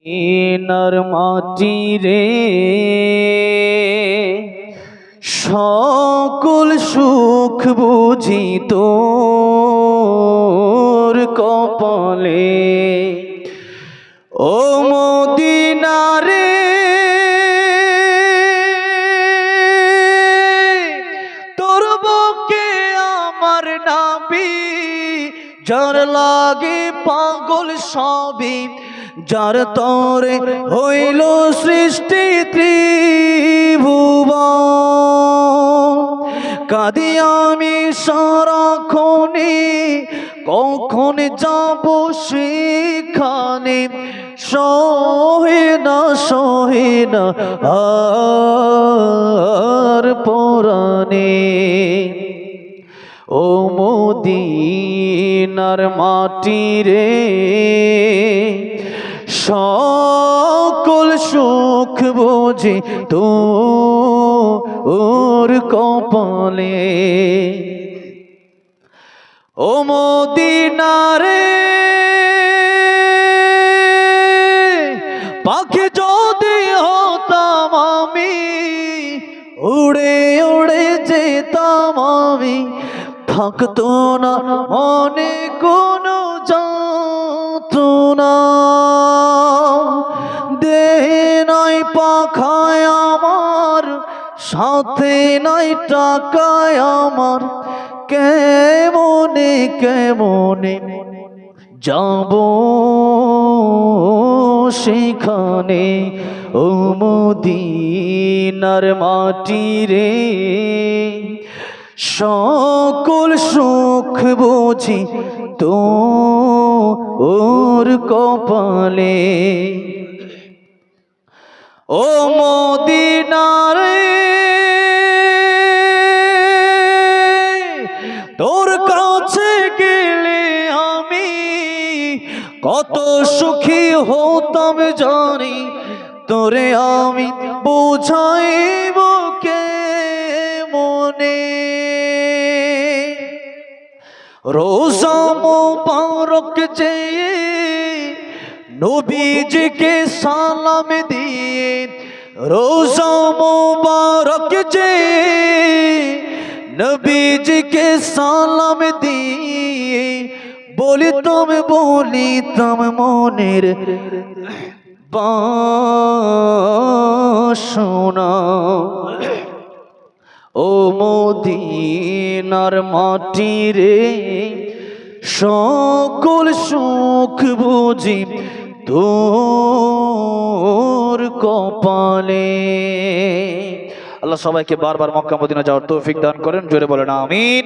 Inner মাটি রে সকল সুখ বুঝি তোর কপালে। ও মদিনা রে তোর বুকে আমার নাবি, যার লাগে পাগল সবই, যার তরে হইল সৃষ্টি ত্রিভুবন। কাঁদি আমি সারাক্ষণে, কখন যাব সেখানে, সহে না আর পরাণে। ও মদিনার মাটি রে সকল সুখ বুঝি তোর কপালে। ও মদিনা রে পাখি যদি হতাম আমি, উড়ে উড়ে যেতাম আমি, থাকতো না মনে কোনো যন্ত্রণা। দেহে নাই পাখায় আমার, সাথে নাই টাকায় আমার, কেমনে যাব সেখানে। ও মদিনার মাটি রে সকল সুখ বুঝি তোর কপালে। ও মদিনা রে তোর কাছে গেলে আমি কত সুখী হতাম জানি, তোরে আমি বুঝাইব কেমনে। রোজা মোবারক চেয়ে নবীজিকে সালাম দিয়ে, রোজা মোবারক চেয়ে নবীজিকে সালাম দিয়ে, বলিতাম মনের বাসনা। ও মদিনার মাটি রে সকল সুখ বুঝি তোর কপালে। আল্লাহ সবাইকে বারবার মক্কা মদিনা যাওয়ার তৌফিক দান করেন। জোরে বলেন আমিন।